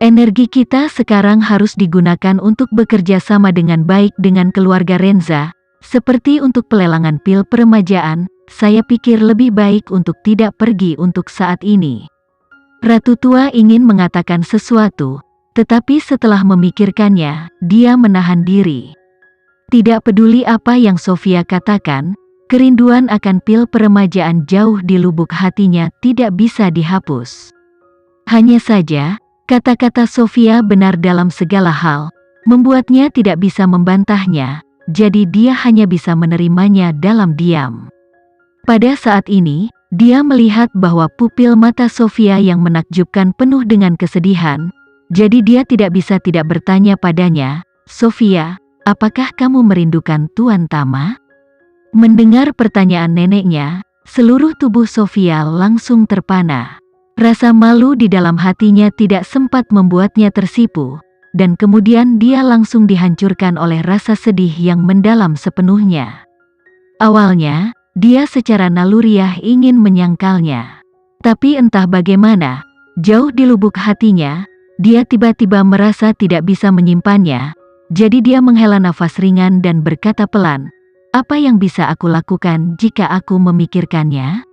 Energi kita sekarang harus digunakan untuk bekerja sama dengan baik dengan keluarga Renza. Seperti untuk pelelangan pil peremajaan, saya pikir lebih baik untuk tidak pergi untuk saat ini. Ratu tua ingin mengatakan sesuatu, tetapi setelah memikirkannya, dia menahan diri. Tidak peduli apa yang Sofia katakan, kerinduan akan pil peremajaan jauh di lubuk hatinya tidak bisa dihapus. Hanya saja, kata-kata Sofia benar dalam segala hal, membuatnya tidak bisa membantahnya, jadi dia hanya bisa menerimanya dalam diam. Pada saat ini, dia melihat bahwa pupil mata Sofia yang menakjubkan penuh dengan kesedihan, jadi dia tidak bisa tidak bertanya padanya, "Sofia, apakah kamu merindukan Tuan Tama?" Mendengar pertanyaan neneknya, seluruh tubuh Sofia langsung terpana. Rasa malu di dalam hatinya tidak sempat membuatnya tersipu, dan kemudian dia langsung dihancurkan oleh rasa sedih yang mendalam sepenuhnya. Awalnya, dia secara naluriah ingin menyangkalnya. Tapi entah bagaimana, jauh di lubuk hatinya, dia tiba-tiba merasa tidak bisa menyimpannya, jadi dia menghela nafas ringan dan berkata pelan, "Apa yang bisa aku lakukan jika aku memikirkannya?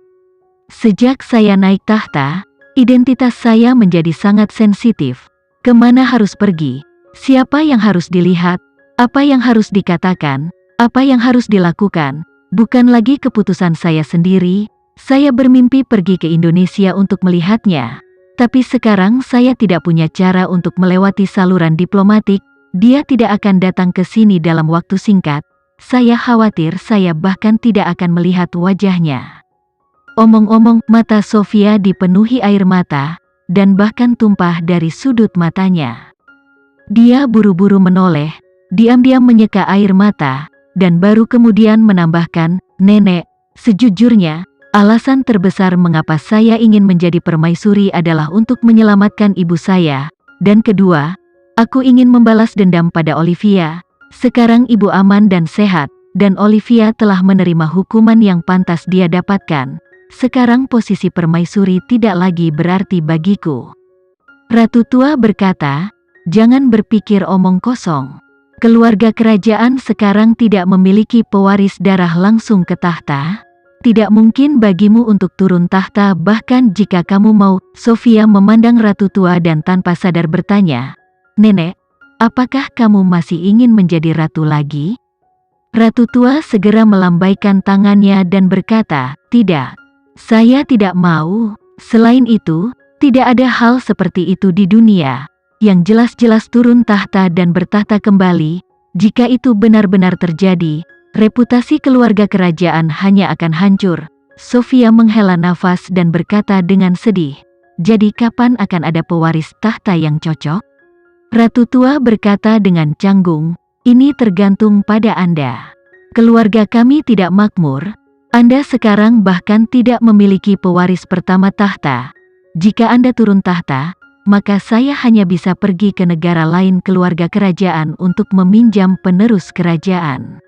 Sejak saya naik tahta, identitas saya menjadi sangat sensitif. Kemana harus pergi? Siapa yang harus dilihat? Apa yang harus dikatakan? Apa yang harus dilakukan? Bukan lagi keputusan saya sendiri. Saya bermimpi pergi ke Indonesia untuk melihatnya. Tapi sekarang saya tidak punya cara untuk melewati saluran diplomatik. Dia tidak akan datang ke sini dalam waktu singkat. Saya khawatir saya bahkan tidak akan melihat wajahnya." Omong-omong, mata Sofia dipenuhi air mata, dan bahkan tumpah dari sudut matanya. Dia buru-buru menoleh, diam-diam menyeka air mata, dan baru kemudian menambahkan, "Nenek, sejujurnya, alasan terbesar mengapa saya ingin menjadi permaisuri adalah untuk menyelamatkan ibu saya, dan kedua, aku ingin membalas dendam pada Olivia. Sekarang ibu aman dan sehat, dan Olivia telah menerima hukuman yang pantas dia dapatkan. Sekarang posisi permaisuri tidak lagi berarti bagiku." Ratu tua berkata, "Jangan berpikir omong kosong. Keluarga kerajaan sekarang tidak memiliki pewaris darah langsung ke tahta. Tidak mungkin bagimu untuk turun tahta bahkan jika kamu mau." Sofia memandang ratu tua dan tanpa sadar bertanya, "Nenek, apakah kamu masih ingin menjadi ratu lagi?" Ratu tua segera melambaikan tangannya dan berkata, "Tidak. Saya tidak mau. Selain itu, tidak ada hal seperti itu di dunia. Yang jelas-jelas turun tahta dan bertahta kembali. Jika itu benar-benar terjadi, reputasi keluarga kerajaan hanya akan hancur." Sofia menghela nafas dan berkata dengan sedih, "Jadi kapan akan ada pewaris tahta yang cocok?" Ratu tua berkata dengan canggung, "Ini tergantung pada Anda. Keluarga kami tidak makmur. Anda sekarang bahkan tidak memiliki pewaris pertama tahta. Jika Anda turun tahta, maka saya hanya bisa pergi ke negara lain keluarga kerajaan untuk meminjam penerus kerajaan."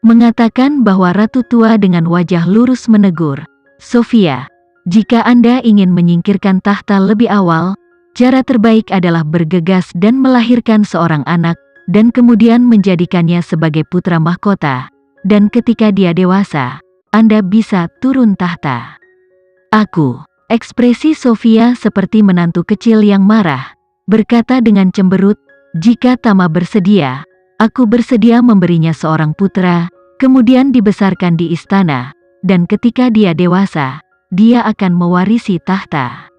Mengatakan bahwa ratu tua dengan wajah lurus menegur, "Sofia, jika Anda ingin menyingkirkan tahta lebih awal, cara terbaik adalah bergegas dan melahirkan seorang anak, dan kemudian menjadikannya sebagai putra mahkota. Dan ketika dia dewasa, Anda bisa turun tahta." "Aku." Ekspresi Sofia seperti menantu kecil yang marah, berkata dengan cemberut, "Jika Tama bersedia, aku bersedia memberinya seorang putra, kemudian dibesarkan di istana, dan ketika dia dewasa, dia akan mewarisi tahta."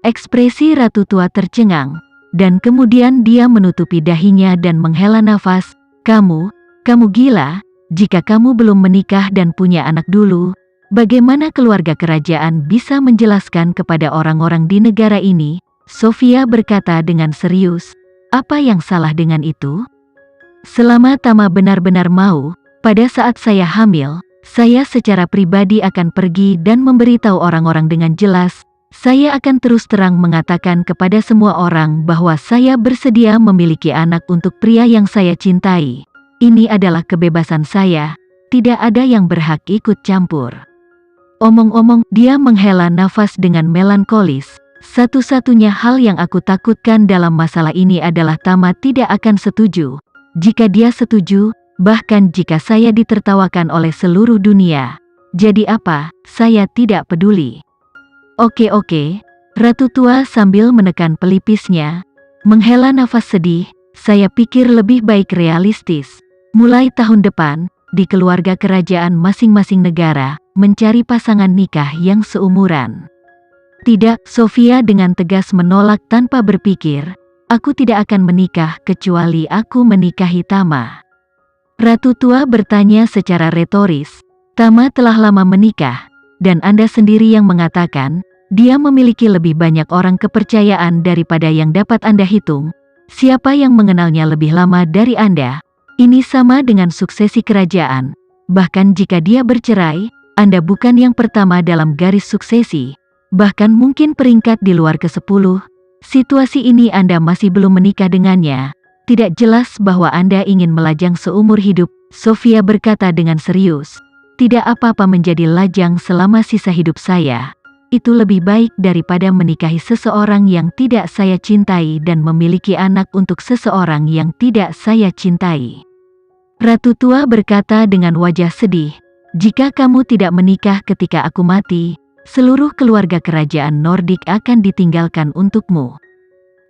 Ekspresi ratu tua tercengang, dan kemudian dia menutupi dahinya dan menghela nafas, Kamu gila? Jika kamu belum menikah dan punya anak dulu, bagaimana keluarga kerajaan bisa menjelaskan kepada orang-orang di negara ini?" Sofia berkata dengan serius, "Apa yang salah dengan itu? Selama Tama benar-benar mau, pada saat saya hamil, saya secara pribadi akan pergi dan memberitahu orang-orang dengan jelas. Saya akan terus terang mengatakan kepada semua orang bahwa saya bersedia memiliki anak untuk pria yang saya cintai. Ini adalah kebebasan saya, tidak ada yang berhak ikut campur." Omong-omong, dia menghela nafas dengan melankolis. Satu-satunya hal yang aku takutkan dalam masalah ini adalah Tama tidak akan setuju. Jika dia setuju, bahkan jika saya ditertawakan oleh seluruh dunia, jadi apa, saya tidak peduli. Oke, Ratu Tua sambil menekan pelipisnya, menghela nafas sedih, saya pikir lebih baik realistis. Mulai tahun depan, di keluarga kerajaan masing-masing negara, mencari pasangan nikah yang seumuran. Tidak, Sofia dengan tegas menolak tanpa berpikir, aku tidak akan menikah kecuali aku menikahi Tama. Ratu Tua bertanya secara retoris, Tama telah lama menikah, dan Anda sendiri yang mengatakan, dia memiliki lebih banyak orang kepercayaan daripada yang dapat Anda hitung. Siapa yang mengenalnya lebih lama dari Anda? Ini sama dengan suksesi kerajaan. Bahkan jika dia bercerai, Anda bukan yang pertama dalam garis suksesi. Bahkan mungkin peringkat di luar ke-10. Situasi ini Anda masih belum menikah dengannya. Tidak jelas bahwa Anda ingin melajang seumur hidup, Sofia berkata dengan serius. Tidak apa-apa menjadi lajang selama sisa hidup saya. Itu lebih baik daripada menikahi seseorang yang tidak saya cintai dan memiliki anak untuk seseorang yang tidak saya cintai. Ratu Tua berkata dengan wajah sedih, jika kamu tidak menikah ketika aku mati, seluruh keluarga kerajaan Nordik akan ditinggalkan untukmu.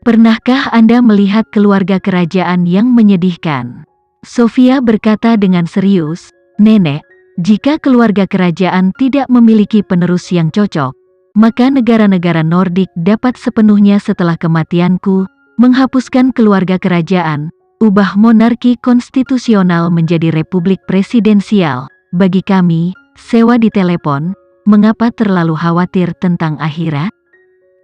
Pernahkah Anda melihat keluarga kerajaan yang menyedihkan? Sofia berkata dengan serius, Nenek, jika keluarga kerajaan tidak memiliki penerus yang cocok, maka negara-negara Nordik dapat sepenuhnya setelah kematianku, menghapuskan keluarga kerajaan, ubah monarki konstitusional menjadi republik presidensial. Bagi kami, sewa di telepon, mengapa terlalu khawatir tentang akhirat?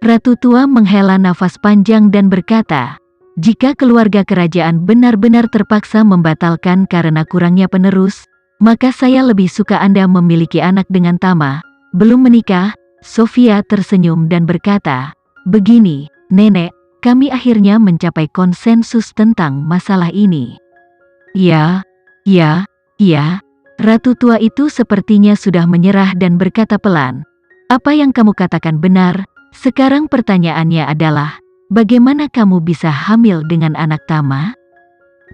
Ratu Tua menghela nafas panjang dan berkata, jika keluarga kerajaan benar-benar terpaksa membatalkan karena kurangnya penerus, maka saya lebih suka Anda memiliki anak dengan Tama. Belum menikah, Sofia tersenyum dan berkata, begini, Nenek, kami akhirnya mencapai konsensus tentang masalah ini. Ya. Ratu Tua itu sepertinya sudah menyerah dan berkata pelan, apa yang kamu katakan benar, sekarang pertanyaannya adalah, bagaimana kamu bisa hamil dengan anak Tama?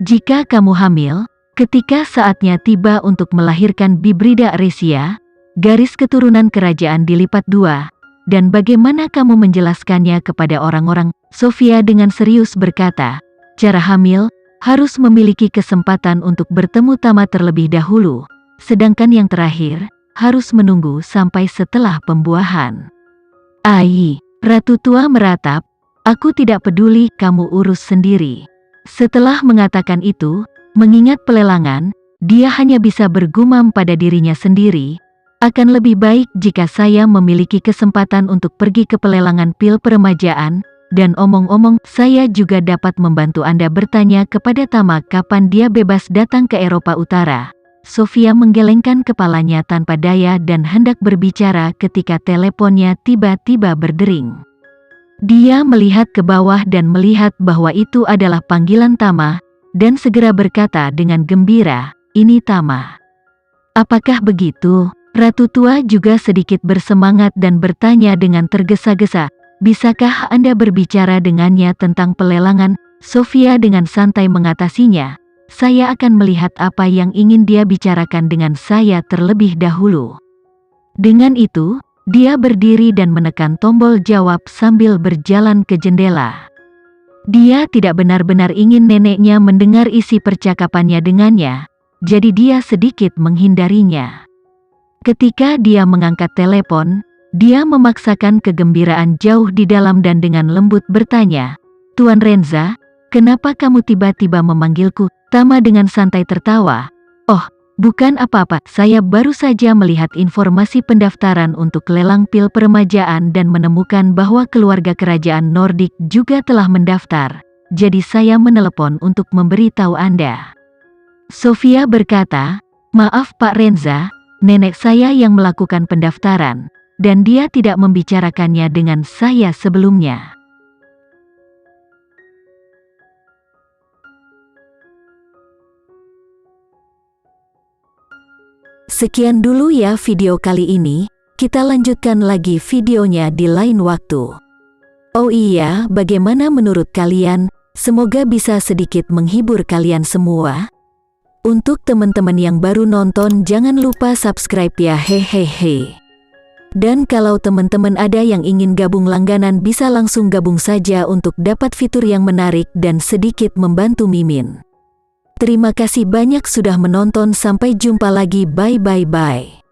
Jika kamu hamil, ketika saatnya tiba untuk melahirkan Bibrida Resia, garis keturunan kerajaan dilipat 2, dan bagaimana kamu menjelaskannya kepada orang-orang? Sofia dengan serius berkata, cara hamil, harus memiliki kesempatan untuk bertemu Tama terlebih dahulu. Sedangkan yang terakhir, harus menunggu sampai setelah pembuahan. Ratu Tua meratap, aku tidak peduli, kamu urus sendiri. Setelah mengatakan itu, mengingat pelelangan, dia hanya bisa bergumam pada dirinya sendiri, akan lebih baik jika saya memiliki kesempatan untuk pergi ke pelelangan pil peremajaan, dan omong-omong, saya juga dapat membantu Anda bertanya kepada Tama kapan dia bebas datang ke Eropa Utara. Sofia menggelengkan kepalanya tanpa daya dan hendak berbicara ketika teleponnya tiba-tiba berdering. Dia melihat ke bawah dan melihat bahwa itu adalah panggilan Tama, dan segera berkata dengan gembira, ini Tama. Apakah begitu? Ratu Tua juga sedikit bersemangat dan bertanya dengan tergesa-gesa, bisakah Anda berbicara dengannya tentang pelelangan? Sofia dengan santai mengatasinya. Saya akan melihat apa yang ingin dia bicarakan dengan saya terlebih dahulu. Dengan itu, dia berdiri dan menekan tombol jawab sambil berjalan ke jendela. Dia tidak benar-benar ingin neneknya mendengar isi percakapannya dengannya, jadi dia sedikit menghindarinya. Ketika dia mengangkat telepon, dia memaksakan kegembiraan jauh di dalam dan dengan lembut bertanya, Tuan Renza, kenapa kamu tiba-tiba memanggilku? Tama dengan santai tertawa. Oh, bukan apa-apa, saya baru saja melihat informasi pendaftaran untuk lelang pil peremajaan dan menemukan bahwa keluarga kerajaan Nordik juga telah mendaftar. Jadi saya menelepon untuk memberitahu Anda. Sofia berkata, maaf Pak Renza, nenek saya yang melakukan pendaftaran, dan dia tidak membicarakannya dengan saya sebelumnya. Sekian dulu ya video kali ini, kita lanjutkan lagi videonya di lain waktu. Oh iya, bagaimana menurut kalian? Semoga bisa sedikit menghibur kalian semua. Untuk teman-teman yang baru nonton, jangan lupa subscribe ya, hehehe. Dan kalau teman-teman ada yang ingin gabung langganan, bisa langsung gabung saja untuk dapat fitur yang menarik dan sedikit membantu Mimin. Terima kasih banyak sudah menonton, sampai jumpa lagi, bye bye bye.